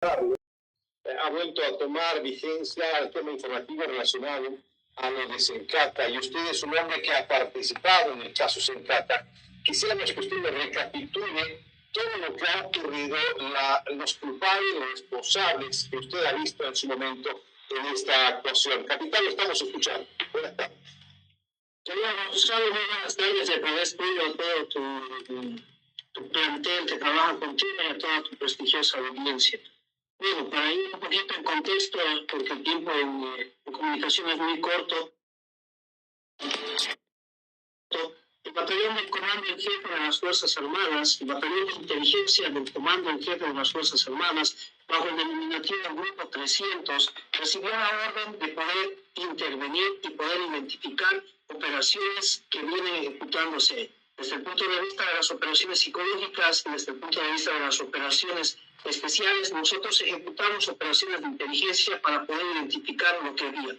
Ha vuelto a tomar vigencia el tema informativo relacionado a lo de Sencata, y usted es un hombre que ha participado en el caso Sencata. Quisiéramos que usted me recapitule todo lo que ha ocurrido, los culpables, los responsables que usted ha visto en su momento en esta actuación. Capitán, lo estamos escuchando. Buenas tardes. Quería Gonzalo, buenas tardes, a través tuyo a todo tu plantel que trabaja contigo y a toda tu prestigiosa audiencia. Bueno, para ir un poquito en contexto, porque el tiempo en comunicación es muy corto, el batallón del Comando en Jefe de las Fuerzas Armadas, el batallón de inteligencia del Comando en Jefe de las Fuerzas Armadas, bajo el denominativo Grupo 300, recibió la orden de poder intervenir y poder identificar operaciones que vienen ejecutándose desde el punto de vista de las operaciones psicológicas y desde el punto de vista de las operaciones especiales. Nosotros ejecutamos operaciones de inteligencia para poder identificar lo que había.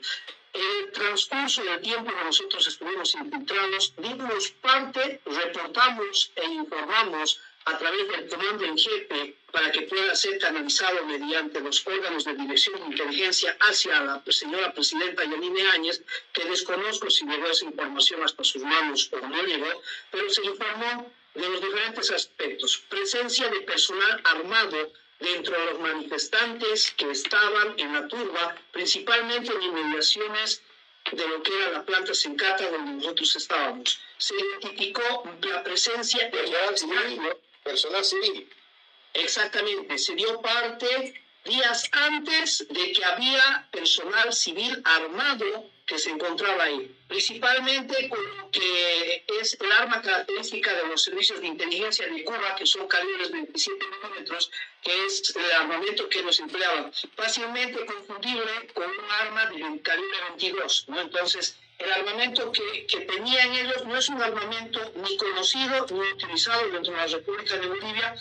En el transcurso del tiempo que nosotros estuvimos infiltrados, dimos parte, reportamos e informamos a través del Comando en Jefe para que pueda ser canalizado mediante los órganos de dirección de inteligencia hacia la señora presidenta Yanine Áñez, que desconozco si llegó esa información hasta sus manos o no llegó, pero se informó de los diferentes aspectos. Presencia de personal armado dentro de los manifestantes que estaban en la turba, principalmente en inmediaciones de lo que era la planta Sencata donde nosotros estábamos. Se identificó la presencia de personal civil. Exactamente, se dio parte días antes de que había personal civil armado que se encontraba ahí, principalmente con lo que es el arma característica de los servicios de inteligencia de Cuba, que son calibres 27 milímetros, que es el armamento que nos empleaban, fácilmente confundible con un arma de calibre 22, ¿no? Entonces, el armamento que tenían ellos no es un armamento ni conocido ni utilizado dentro de la República de Bolivia,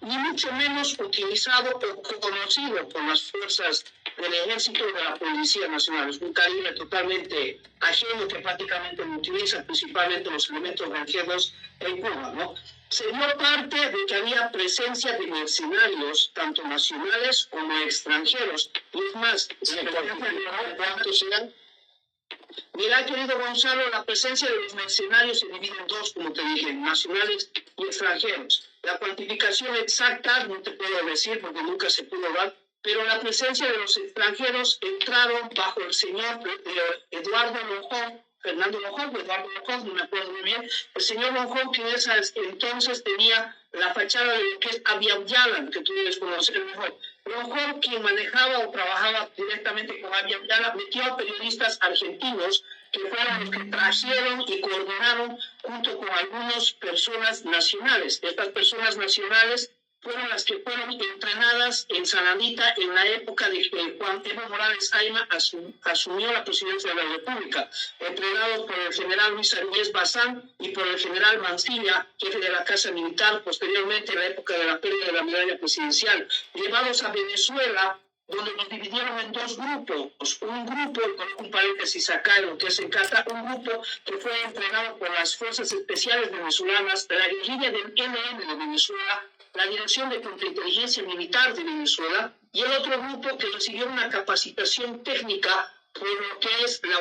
ni mucho menos utilizado o conocido por las fuerzas del Ejército y de la Policía Nacional. Es un calibre totalmente ajeno que prácticamente lo utilizan principalmente los elementos granjeros en Cuba, ¿no? Se dio parte de que había presencia de mercenarios, tanto nacionales como extranjeros. Y es más, ¿cuántos eran? Mira, querido Gonzalo, la presencia de los mercenarios se divide en dos, como te dije, nacionales y extranjeros. La cuantificación exacta no te puedo decir porque nunca se pudo dar, pero la presencia de los extranjeros entraron bajo el señor Eduardo Lonjón, Fernando Lonjón, Eduardo Lonjón, no me acuerdo muy bien, el señor Lonjón, que en ese entonces tenía la fachada de lo que es Aviam Yalan, que tú debes conocer mejor. Lonjón, quien manejaba o trabajaba directamente con Aviam Yalan, metió a periodistas argentinos que fueron los que trajeron y coordinaron junto con algunas personas nacionales. Estas personas nacionales fueron las que fueron entrenadas en San Anita en la época de que Juan Evo Morales Ayma asumió la presidencia de la República, entrenados por el general Luis Arias Bazán y por el general Mancilla, jefe de la Casa Militar, posteriormente en la época de la pérdida de la medalla presidencial, llevados a Venezuela, donde nos dividieron en dos grupos. Un grupo, con un paréntesis acá en lo que es Sencata, un grupo que fue entrenado por las Fuerzas Especiales Venezolanas, de la guerrilla del ELN de Venezuela, la Dirección de Contrainteligencia Militar de Venezuela, y el otro grupo que recibió una capacitación técnica por lo que es la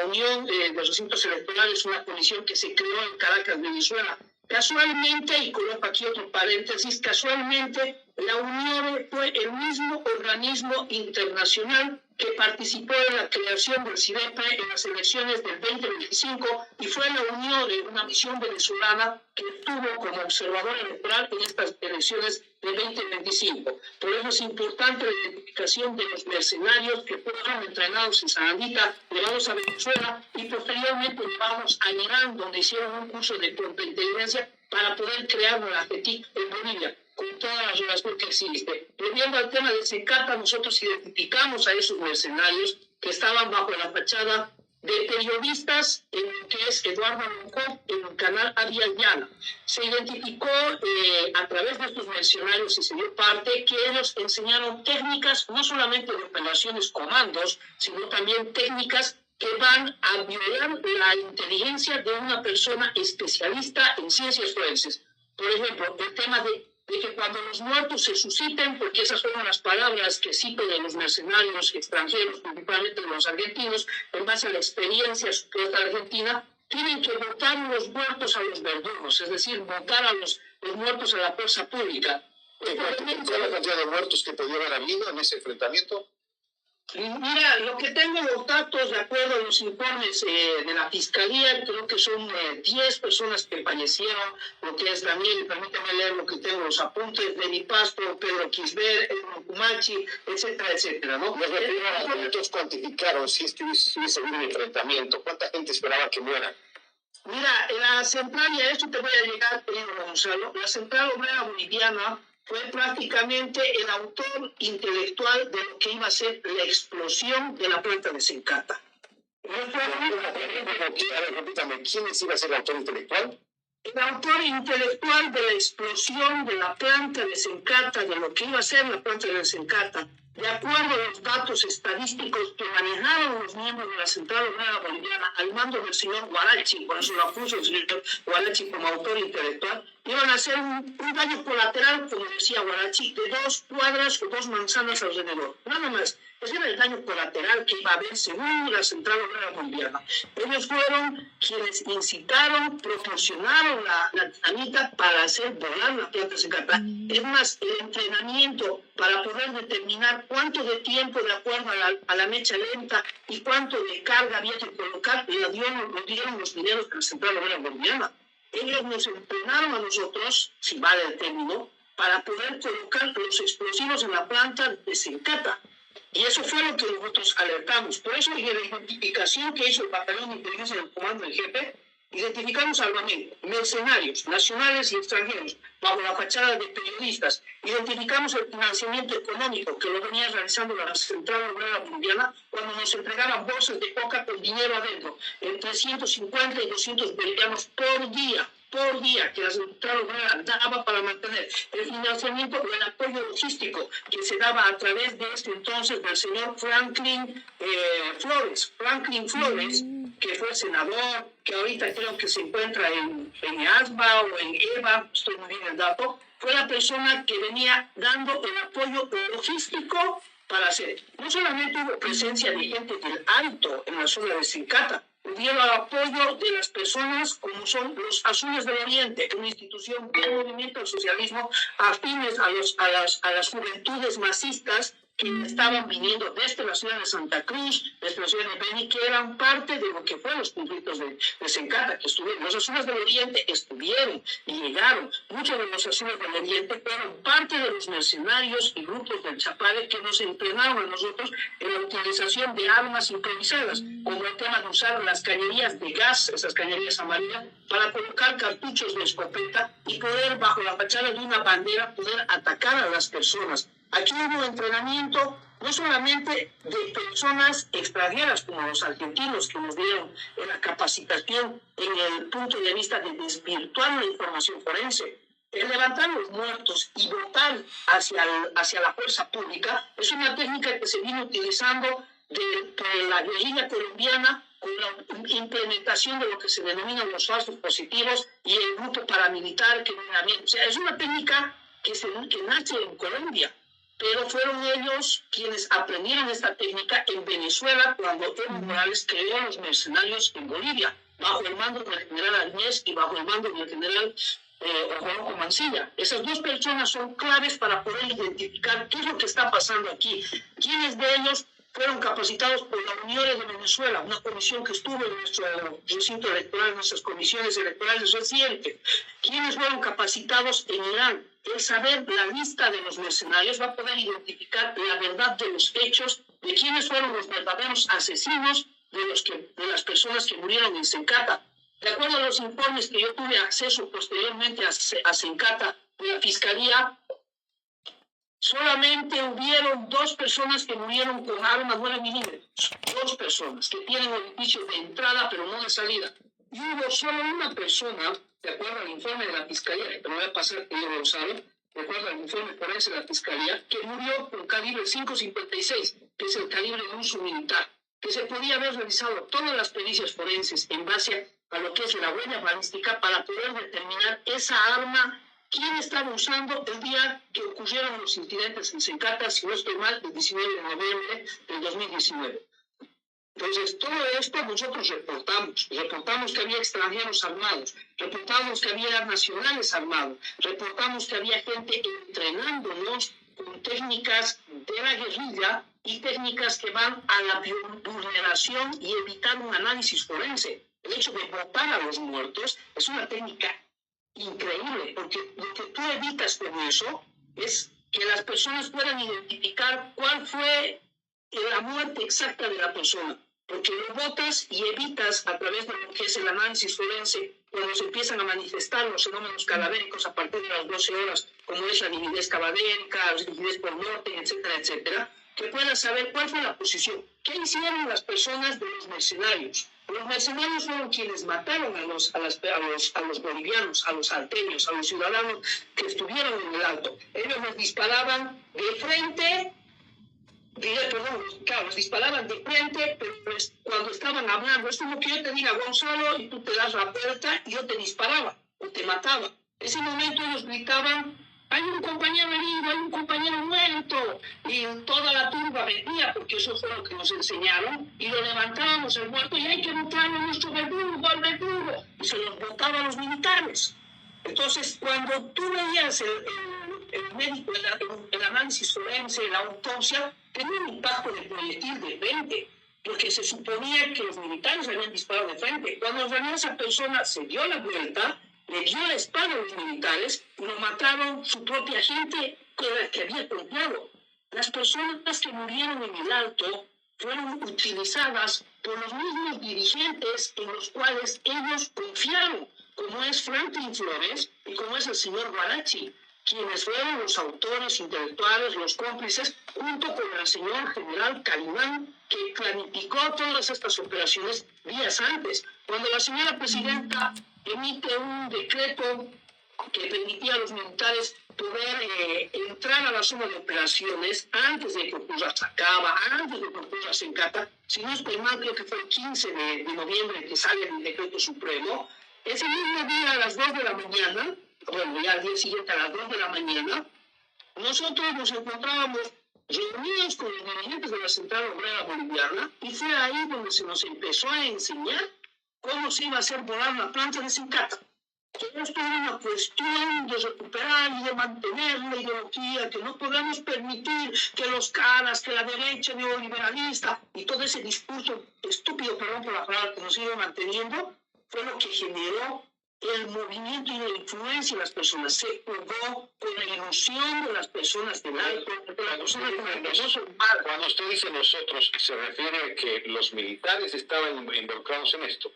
Unión de Recintos Electorales, una comisión que se creó en Caracas, Venezuela. Casualmente, y coloco aquí otro paréntesis, casualmente la Unión fue el mismo organismo internacional que participó en la creación del CIDEPRE en las elecciones del 2025 y fue la Unión, una misión venezolana que estuvo como observador electoral en estas elecciones del 2025. Por eso es importante la identificación de los mercenarios que fueron entrenados en San Anita, llevados a Venezuela y posteriormente llevados a Irán, donde hicieron un curso de contrainteligencia para poder crear la FETIC en Bolivia, con toda la relación que existe. Volviendo al tema de Sencata, nosotros identificamos a esos mercenarios que estaban bajo la fachada de periodistas en lo que es Eduardo Lonjón, en el canal Avia Yala. Se identificó a través de estos mercenarios y se dio parte que ellos enseñaron técnicas no solamente de operaciones comandos, sino también técnicas que van a violar la inteligencia de una persona especialista en ciencias forenses. Por ejemplo, el tema de de que cuando los muertos se susciten, porque esas fueron las palabras que cito de los mercenarios extranjeros, principalmente de los argentinos, en base a la experiencia supuesta argentina, tienen que votar los muertos a los verdugos, es decir, votar a los muertos a la fuerza pública. ¿Cuál es la cantidad de muertos que podía haber habido en ese enfrentamiento? Mira, lo que tengo los datos, de acuerdo a los informes de la Fiscalía, creo que son 10 personas que fallecieron, lo que es Daniel, permítame leer lo que tengo, los apuntes de Di Pasto, Pedro Quisber, Edmond Cumachi, etcétera, etcétera, ¿no? ¿Cuántos cuantificaron si hubiese habido un enfrentamiento? ¿Cuánta gente esperaba que muera? Mira, la central, y a esto te voy a llegar, querido Gonzalo, la Central Obrera Boliviana fue prácticamente el autor intelectual de lo que iba a ser la explosión de la planta de Sencata. Repítame, ¿quién iba a ser el autor intelectual? El autor intelectual de la explosión de la planta de Sencata, de lo que iba a ser la planta de Sencata, de acuerdo a los datos estadísticos que manejaron los miembros de la Central Obrera Boliviana al mando del señor Guarachi, por eso lo puso el señor Guarachi como autor intelectual, iban a hacer un daño colateral, como decía Guarachi, de 2 cuadras o 2 manzanas alrededor. Nada más. Ese era el daño colateral que iba a haber según la Central Obrera Boliviana. Ellos fueron quienes incitaron, proporcionaron la dinamita para hacer volar la planta de Sencata. Es más, el entrenamiento para poder determinar cuánto de tiempo, de acuerdo a la mecha lenta, y cuánto de carga había que colocar, lo dieron los mineros de la Central Obrera Boliviana. Ellos nos entrenaron a nosotros, si vale el término, para poder colocar los explosivos en la planta de Sencata. Y eso fue lo que nosotros alertamos. Por eso, en la identificación que hizo el Batallón de Inteligencia del Comando del Jefe, identificamos armamento, mercenarios, nacionales y extranjeros, bajo la fachada de periodistas. Identificamos el financiamiento económico que lo venía realizando la Central Obrera Boliviana cuando nos entregaban bolsas de coca con dinero adentro, entre 150 y 200 bolivianos por día, que la Central Obrera daba para mantener el financiamiento o el apoyo logístico que se daba a través de este entonces del señor Franklin Flores, que fue senador, que ahorita creo que se encuentra en ASBA o en EVA, estoy muy bien el dato, fue la persona que venía dando el apoyo logístico para hacer. No solamente hubo presencia de gente del Alto en la zona de Sencata, dieron el apoyo de las personas como son los Azules del Oriente, una institución del movimiento al socialismo afines a las juventudes masistas que estaban viniendo desde la ciudad de Santa Cruz, desde la ciudad de Beni, que eran parte de lo que fueron los conflictos de Sencata, que estuvieron. Los Azules del Oriente estuvieron y llegaron. Muchos de los Azules del Oriente fueron parte de los mercenarios y grupos del Chapare que nos entrenaron a nosotros en la utilización de armas improvisadas, como el tema de usar las cañerías de gas, esas cañerías amarillas, para colocar cartuchos de escopeta y poder, bajo la fachada de una bandera, poder atacar a las personas. Aquí hubo entrenamiento no solamente de personas extranjeras como los argentinos que nos dieron la capacitación en el punto de vista de desvirtuar la información forense. El levantar los muertos y votar hacia la fuerza pública es una técnica que se viene utilizando de la guerrilla colombiana con la implementación de lo que se denominan los falsos positivos y el grupo paramilitar que viene bien. O sea, es una técnica que nace en Colombia, pero fueron ellos quienes aprendieron esta técnica en Venezuela cuando Evo Morales creó los mercenarios en Bolivia, bajo el mando del general Arñez y bajo el mando del general Orozco Mancilla. Esas 2 personas son claves para poder identificar qué es lo que está pasando aquí. ¿Quiénes de ellos fueron capacitados por la Unión de Venezuela, una comisión que estuvo en nuestro recinto electoral, en nuestras comisiones electorales recientes? ¿Quiénes fueron capacitados en Irán? El saber la lista de los mercenarios va a poder identificar la verdad de los hechos, de quiénes fueron los verdaderos asesinos de las personas que murieron en Sencata. De acuerdo a los informes que yo tuve acceso posteriormente a Sencata de la Fiscalía, solamente hubieron 2 personas que murieron con armas 9 milímetros. 2 personas que tienen orificios de entrada pero no de salida. Y hubo solo una persona, de acuerdo al informe de la Fiscalía, que me voy a pasar, que lo sabe, de acuerdo al informe forense de la Fiscalía, que murió con calibre 5.56, que es el calibre de uso militar, que se podía haber realizado todas las pericias forenses en base a lo que es la huella balística para poder determinar esa arma quién estaba usando el día que ocurrieron los incidentes en Sencata, si no estoy mal, el 19 de noviembre del 2019. Entonces, todo esto nosotros reportamos que había extranjeros armados, reportamos que había nacionales armados, reportamos que había gente entrenándonos con técnicas de la guerrilla y técnicas que van a la vulneración y evitar un análisis forense. El hecho de botar a los muertos es una técnica increíble, porque lo que tú evitas con eso es que las personas puedan identificar cuál fue la muerte exacta de la persona, porque lo botas y evitas a través de lo que es el análisis forense, cuando se empiezan a manifestar los fenómenos cadavéricos a partir de las 12 horas, como es la rigidez cadavérica, la rigidez por muerte, etcétera, etcétera, que puedan saber cuál fue la posición. ¿Qué hicieron las personas de los mercenarios? Los mercenarios fueron quienes mataron a los bolivianos, a los salteños, a los ciudadanos que estuvieron en el alto. Ellos les disparaban de frente, les disparaban de frente, pero pues, cuando estaban hablando, es como que yo te diga, Gonzalo, y tú te das la puerta y yo te disparaba o te mataba. En ese momento ellos gritaban, hay un compañero herido, hay un compañero muerto, y toda la turba venía, porque eso fue lo que nos enseñaron, y lo levantábamos el muerto, y hay que botarlo a nuestro verdugo, al verdugo, y se los botaba a los militares. Entonces, cuando tú veías el médico, el análisis forense, la autopsia, tenía un impacto de proyectil de frente, porque se suponía que los militares habían disparado de frente. Cuando en realidad esa persona se dio la vuelta, le dio la espalda a los militares y lo mataron su propia gente con la que había confiado. Las personas que murieron en el alto fueron utilizadas por los mismos dirigentes en los cuales ellos confiaron, como es Franklin Flores y como es el señor Guarachi, quienes fueron los autores intelectuales, los cómplices, junto con el señor general Calimán, que planificó todas estas operaciones días antes. Cuando la señora presidenta emite un decreto que permitía a los militares poder entrar a la zona de operaciones antes de que ocurra Sacaba, antes de que ocurra Sencata, si no estoy mal, creo que fue el 15 de noviembre que sale el decreto supremo. Ese mismo día a las 2 de la mañana, bueno, ya al día siguiente a las 2 de la mañana, nosotros nos encontrábamos reunidos con los dirigentes de la Central Obrera Boliviana y fue ahí donde se nos empezó a enseñar cómo se iba a hacer volar la planta de Sencata. Que esto era una cuestión de recuperar y de mantener la ideología, que no podemos permitir que los caras, que la derecha neoliberalista y todo ese discurso estúpido, perdón por la palabra, que nos sigue manteniendo, fue lo que generó el movimiento y la influencia de las personas. Se jugó con la ilusión de las personas del alto, de las personas con nosotros. Cuando usted dice nosotros, ¿se refiere a que los militares estaban involucrados en esto?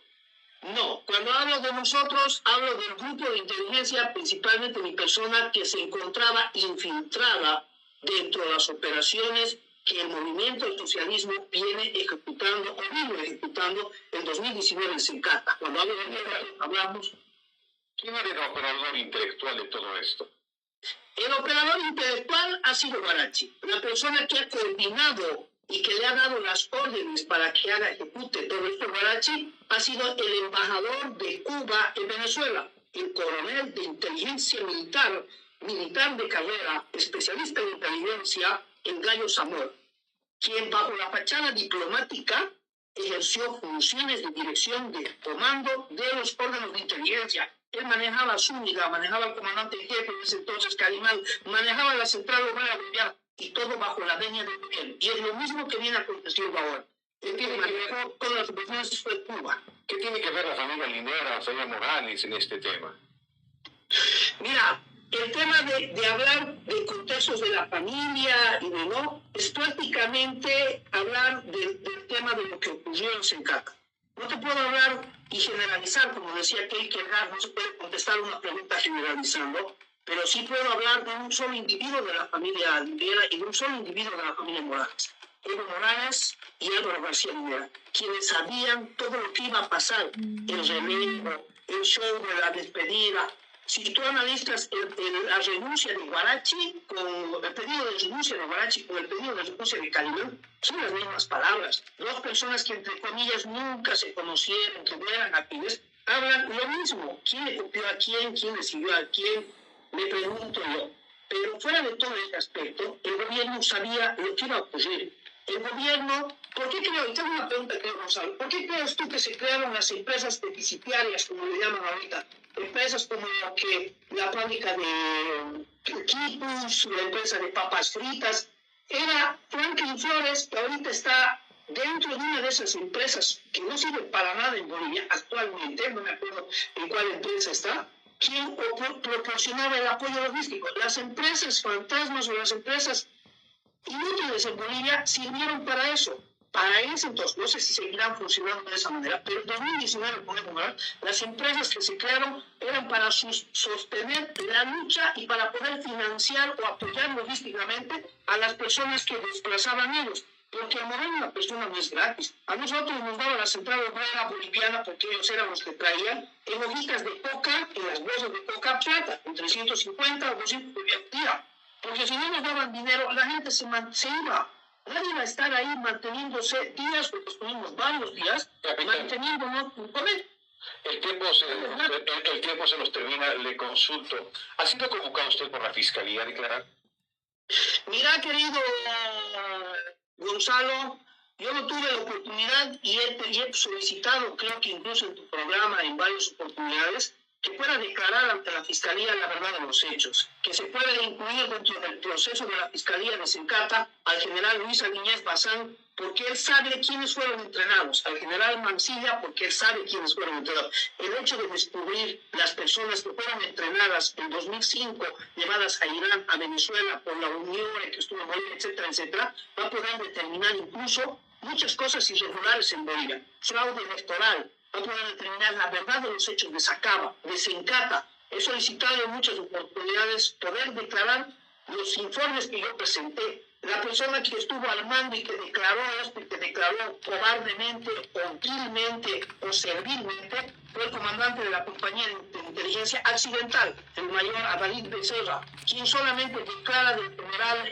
No, cuando hablo de nosotros, hablo del grupo de inteligencia, principalmente mi persona, que se encontraba infiltrada dentro de las operaciones que el movimiento del socialismo viene ejecutando o vino ejecutando en 2019 en Sencata. Cuando hablo de hablamos... ¿Quién era el operador intelectual de todo esto? El operador intelectual ha sido Guarachi, la persona que ha coordinado y que le ha dado las órdenes para que ejecute todo esto. Guarachi ha sido el embajador de Cuba en Venezuela, el coronel de inteligencia militar de carrera, especialista en inteligencia, en Gallo Zamora, quien bajo la fachada diplomática ejerció funciones de dirección de comando de los órganos de inteligencia. Él manejaba Zúñiga, manejaba el comandante en jefe en ese entonces, Calimán, manejaba la Central Obrera Boliviana, y todo bajo la venia del gobierno. Y es lo mismo que viene aconteciendo ahora. Él tiene que ver con las operaciones de Cuba. ¿Qué tiene que ver la familia Linera, la familia Morales en este tema? Mira, el tema de hablar de contextos de la familia y de no, es prácticamente hablar del tema de lo que ocurrió en Sencata. No te puedo hablar y generalizar, como decía Kierkegaard, no se puede contestar una pregunta generalizando, pero sí puedo hablar de un solo individuo de la familia Linera y de un solo individuo de la familia Morales. Evo Morales y Álvaro García Linera, quienes sabían todo lo que iba a pasar, el relevo, el show de la despedida. Si tú analizas la renuncia de Guarachi, con el pedido de renuncia de Guarachi con el pedido de renuncia de Calimán, son las mismas palabras. Dos personas que, entre comillas, nunca se conocieron, que no eran afines, hablan lo mismo. ¿Quién le copió a quién? ¿Quién le siguió a quién? Me pregunto yo. Pero fuera de todo este aspecto, el gobierno sabía lo que iba a ocurrir. El gobierno, ¿por qué creo? Y tengo una pregunta, creo, Gonzalo. ¿Por qué crees tú que se crearon las empresas deficitarias, como le llaman ahorita? Empresas como la fábrica de equipos, la empresa de papas fritas. Era Franklin Flores, que ahorita está dentro de una de esas empresas que no sirve para nada en Bolivia actualmente, no me acuerdo en cuál empresa está, quien proporcionaba el apoyo logístico. Las empresas fantasmas o las empresas inútiles en Bolivia sirvieron para eso. Para ese entonces, no sé si seguirán funcionando de esa manera, pero en 2019, podemos ver, las empresas que se crearon eran para sostener la lucha y para poder financiar o apoyar logísticamente a las personas que desplazaban ellos. Porque al mover una persona no es gratis. A nosotros nos daba la central obrera boliviana, porque ellos eran los que traían en hojitas de coca, en las bolsas de coca plata, en 350 o 200 por día. Porque si no nos daban dinero, la gente se iba. Nadie va a estar ahí manteniéndose días, porque estuvimos varios días, manteniéndonos sin comer. El tiempo se nos termina, le consulto. ¿Ha sido convocado usted por la Fiscalía a declarar? Mira, querido Gonzalo, yo no tuve la oportunidad y he solicitado, creo que incluso en tu programa, en varias oportunidades, que pueda declarar ante la Fiscalía la verdad de los hechos, que se pueda incluir dentro del proceso de la Fiscalía de Sencata al general Luis Aguiñez Bazán, porque él sabe quiénes fueron entrenados, al general Mancilla, porque él sabe quiénes fueron entrenados. El hecho de descubrir las personas que fueron entrenadas en 2005, llevadas a Irán, a Venezuela, por la Unión que estuvo en Bolivia, etcétera, etcétera, va a poder determinar incluso muchas cosas irregulares en Bolivia, fraude electoral, va a poder determinar la verdad de los hechos de Sacaba, de Sencata. He solicitado en muchas oportunidades poder declarar los informes que yo presenté. La persona que estuvo al mando y que declaró esto y que declaró cobardemente, o vilmente o servilmente, fue el comandante de la compañía de inteligencia accidental, el mayor Adalid Becerra, quien solamente declara del general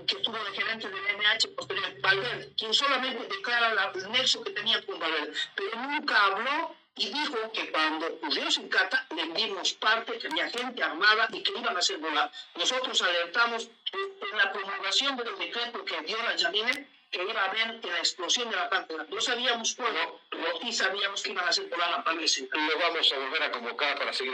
que estuvo de gerente del NH posterior, Valverde, quien solamente declara el nexo que tenía con Valverde, pero nunca habló y dijo que cuando ocurrió Sencata le dimos parte, que había gente armada y que iban a hacer volar. Nosotros alertamos en la promulgación del decreto que dio la Yanine que iba a haber en la explosión de la planta. No sabíamos cuándo, pero sí sabíamos que iban a hacer volar la planta. Lo vamos a volver a convocar para seguir